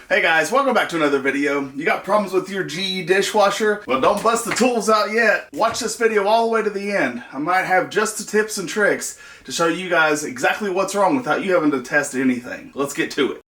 Hey guys, welcome back to another video. You got problems with your GE dishwasher? Well, don't bust the tools out yet. Watch this video all the way to the end. I might have just the tips and tricks to show you guys exactly what's wrong without you having to test anything. Let's get to it.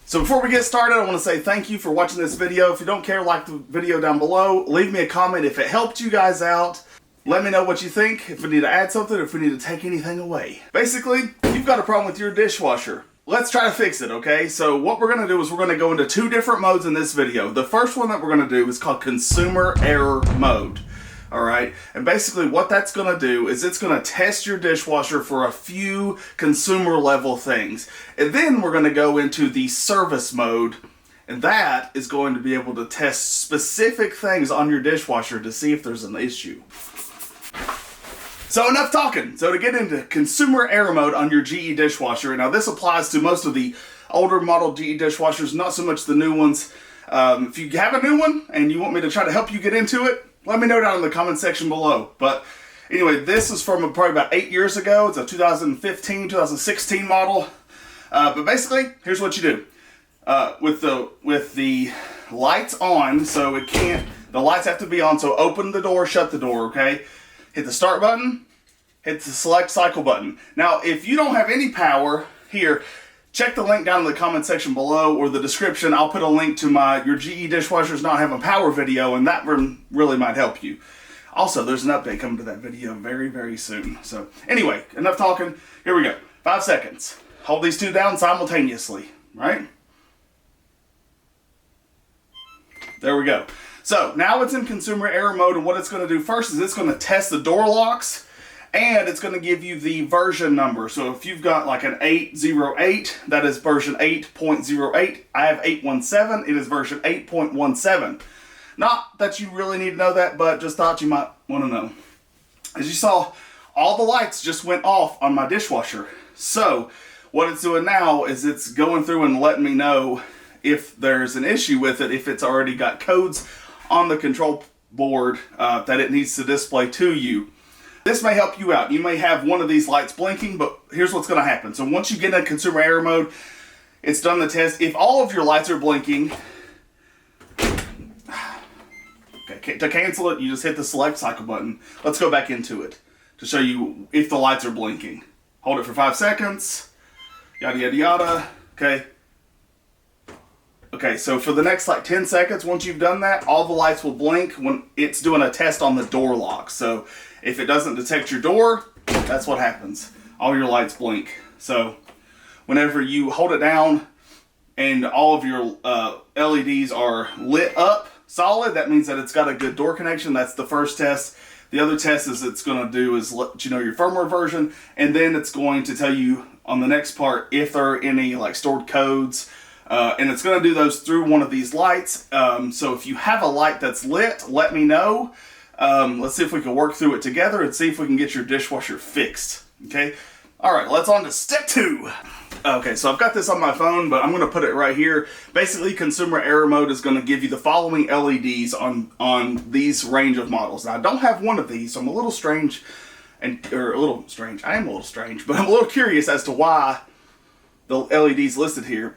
So before we get started, I want to say thank you for watching this video. If you don't care, like the video down below. Leave me a comment if it helped you guys out. Let me know what you think, if we need to add something, if we need to take anything away. Basically, you've got a problem with your dishwasher. Let's try to fix it, okay? So what we're going to do is we're going to go into two different modes in this video. The first one that we're going to do is called consumer error mode. Alright, and basically what that's going to do is it's going to test your dishwasher for a few consumer level things. And then we're going to go into the service mode, and that is going to be able to test specific things on your dishwasher to see if there's an issue. So enough talking. So to get into consumer error mode on your GE dishwasher, now this applies to most of the older model GE dishwashers, not so much the new ones. If you have a new one and you want me to try to help you get into it, let me know down in the comment section below. But anyway, this is from probably about 8 years ago. It's a 2015, 2016 model. But basically, here's what you do. With the lights on, so it can't, the lights have to be on, so open the door, shut the door, okay? Hit the start button, hit the select cycle button. Now, if you don't have any power, here, check the link down in the comment section below or the description. I'll put a link to your GE dishwasher's not having power video, and that really might help you. Also, there's an update coming to that video very, very soon. So anyway, enough talking. Here we go. 5 seconds. Hold these two down simultaneously, right? There we go. So now it's in consumer error mode, and what it's going to do first is it's going to test the door locks, and it's going to give you the version number. So if you've got like an 808, that is version 8.08. I have 817. It is version 8.17. Not that you really need to know that, but just thought you might want to know. As you saw, all the lights just went off on my dishwasher. So what it's doing now is it's going through and letting me know if there's an issue with it, if it's already got codes on the control board that it needs to display to you. This may help you out. You may have one of these lights blinking, but here's what's going to happen. So once you get in consumer error mode, it's done the test. If all of your lights are blinking, okay, to cancel it, you just hit the select cycle button. Let's go back into it to show you if the lights are blinking. Hold it for 5 seconds, yada, yada, yada, okay. Okay, so for the next like 10 seconds, once you've done that, all the lights will blink when it's doing a test on the door lock. So if it doesn't detect your door, that's what happens. All your lights blink. So whenever you hold it down and all of your LEDs are lit up solid, that means that it's got a good door connection. That's the first test. The other test is it's going to do is let you know your firmware version, and then it's going to tell you on the next part if there are any like stored codes. And it's going to do those through one of these lights. So if you have a light that's lit, let me know. Let's see if we can work through it together and see if we can get your dishwasher fixed. Okay. All right, let's on to step 2. Okay, so I've got this on my phone, but I'm going to put it right here. Basically, consumer error mode is going to give you the following LEDs on these range of models. Now, I don't have one of these, so I'm a little strange, I am a little strange, but I'm a little curious as to why the LEDs listed here.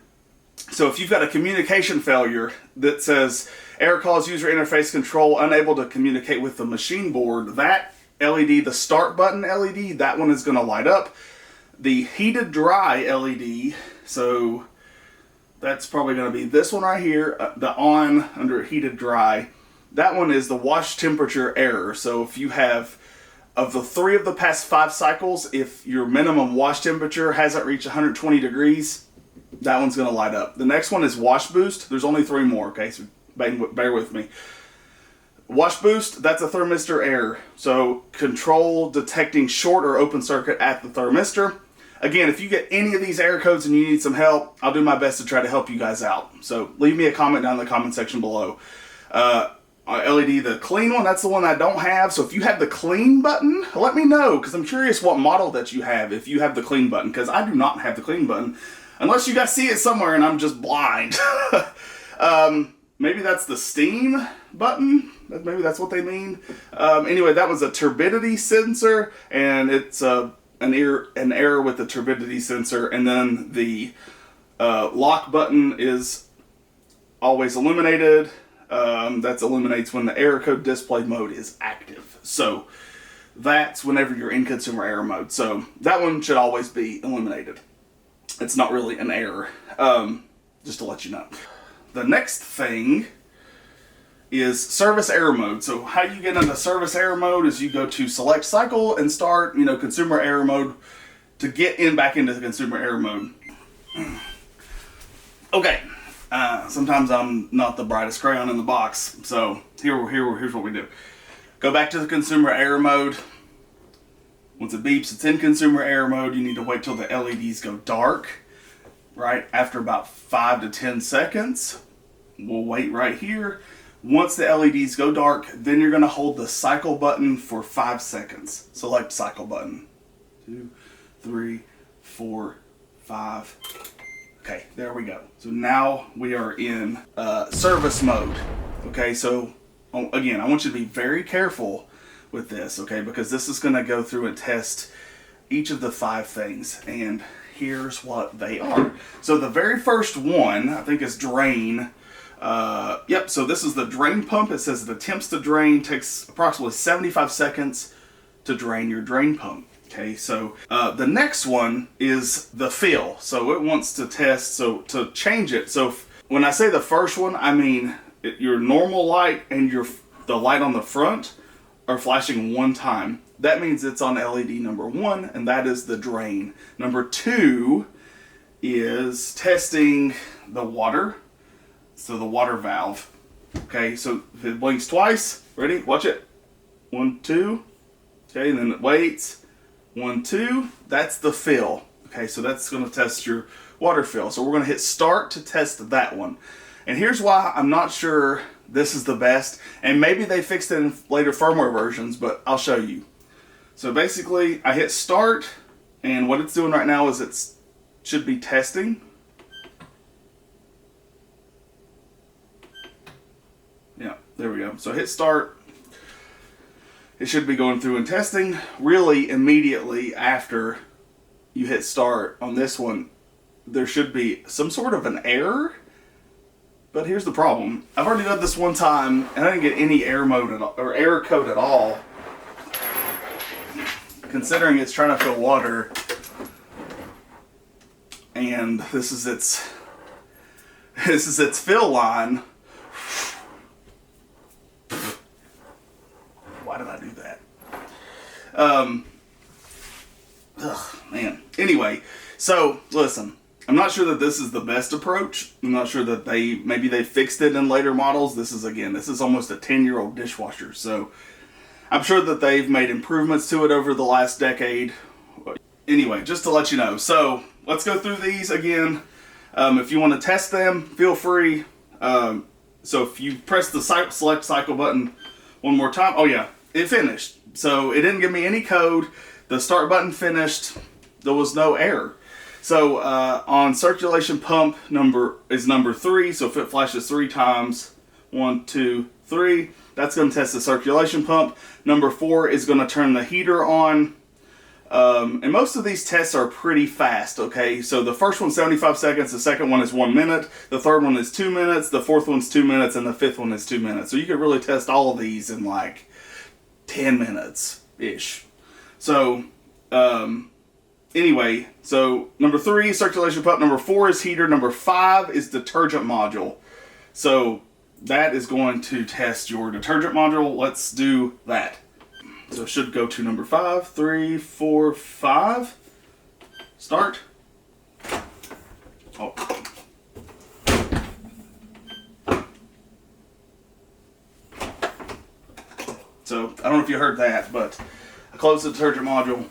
So if you've got a communication failure that says error cause user interface control unable to communicate with the machine board, that LED, the start button LED, that one is going to light up. The heated dry LED, so that's probably going to be this one right here, the on under heated dry. That one is the wash temperature error. So if you have, of the 3 of the past 5 cycles, if your minimum wash temperature hasn't reached 120 degrees, that one's going to light up. The next one is wash boost. There's only 3 more, okay, so bear with me. Wash boost, that's a thermistor error. So control detecting short or open circuit at the thermistor. Again, if you get any of these error codes and you need some help, I'll do my best to try to help you guys out. So leave me a comment down in the comment section below. LED, the clean one, that's the one I don't have. So if you have the clean button, let me know, because I'm curious what model that you have if you have the clean button, because I do not have the clean button. Unless you guys see it somewhere and I'm just blind. Maybe that's the steam button. Maybe that's what they mean. Anyway, that was a turbidity sensor, and it's an error with the turbidity sensor. And then the lock button is always illuminated. That illuminates when the error code display mode is active. So that's whenever you're in consumer error mode. So that one should always be illuminated. It's not really an error, just to let you know. The next thing is service error mode. So how you get into service error mode is you go to select cycle and start, consumer error mode to get back into the consumer error mode. Okay, sometimes I'm not the brightest crayon in the box, so here's what we do. Go back to the consumer error mode. Once it beeps, it's in consumer error mode. You need to wait till the LEDs go dark, right? After about 5 to 10 seconds, we'll wait right here. Once the LEDs go dark, then you're gonna hold the cycle button for 5 seconds. Select cycle button. 2, 3, 4, 5. Okay, there we go. So now we are in service mode. Okay, so again, I want you to be very careful with this, okay, because this is going to go through and test each of the 5 things, and here's what they are. So the very first one, I think, is drain. Yep, so this is the drain pump. It says it attempts to drain, takes approximately 75 seconds to drain your drain pump. Okay, so the next one is the fill. So it wants to test, so to change it. So when I say the first one, I mean your normal light and the light on the front are flashing one time. That means it's on LED number 1, and that is the drain. Number 2 is testing the water, so the water valve. Okay, so if it blinks twice, ready? Watch it. 1, 2. Okay, and then it waits. 1, 2. That's the fill. Okay, so that's going to test your water fill. So we're going to hit start to test that one. And here's why I'm not sure this is the best, and maybe they fixed it in later firmware versions, but I'll show you. So basically, I hit start, and what it's doing right now is it should be testing. Yeah, there we go. So hit start. It should be going through and testing. Really, immediately after you hit start on this one, there should be some sort of an error. But here's the problem. I've already done this one time, and I didn't get any error mode at all, or error code at all. Considering it's trying to fill water, and this is its fill line. Why did I do that? Man. Anyway, so listen. I'm not sure that this is the best approach. I'm not sure that maybe they fixed it in later models. This is almost a 10-year-old dishwasher. So I'm sure that they've made improvements to it over the last decade. Anyway, just to let you know. So let's go through these again. If you want to test them, feel free. So if you press the select cycle button one more time. Oh yeah, it finished. So it didn't give me any code. The start button finished. There was no error. So on circulation pump number 3, so if it flashes 3 times, 1, 2, 3, that's going to test the circulation pump. Number 4 is going to turn the heater on. And most of these tests are pretty fast, okay? So the first one's 75 seconds, the second one is 1 minute, the third one is 2 minutes, the fourth one's 2 minutes, and the fifth one is 2 minutes. So you could really test all of these in like 10 minutes-ish. So, anyway, so number 3, circulation pump. Number 4 is heater. Number 5 is detergent module. So that is going to test your detergent module. Let's do that. So it should go to number 5, 3, 4, 5. Start. Oh. So I don't know if you heard that, but I closed the detergent module.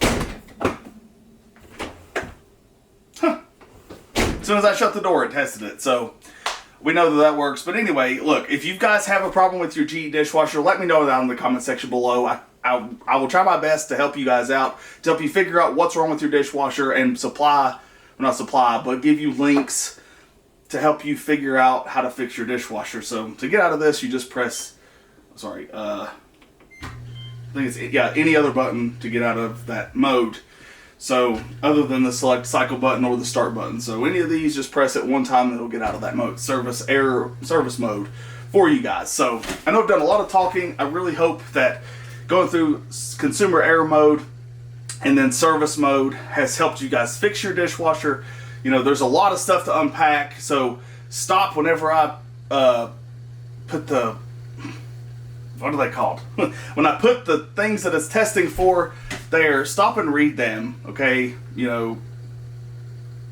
As soon as I shut the door, it tested it. So we know that works. But anyway, look, if you guys have a problem with your GE dishwasher, let me know down in the comment section below. I will try my best to help you guys out, to help you figure out what's wrong with your dishwasher and give you links to help you figure out how to fix your dishwasher. So to get out of this, you just press sorry, I think it's, yeah, any other button to get out of that mode. So other than the select cycle button or the start button. So any of these, just press it one time and it'll get out of that mode, service mode for you guys. So I know I've done a lot of talking. I really hope that going through consumer error mode and then service mode has helped you guys fix your dishwasher. You know, there's a lot of stuff to unpack. So stop whenever I put the, what are they called? When I put the things that it's testing for there, stop and read them, okay? You know,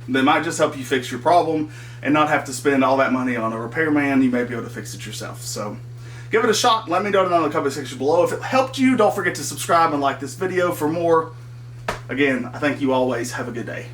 they might just help you fix your problem and not have to spend all that money on a repairman. You may be able to fix it yourself. So give it a shot. Let me know down in the comment section below. If it helped you, don't forget to subscribe and like this video for more. Again, I thank you always. Have a good day.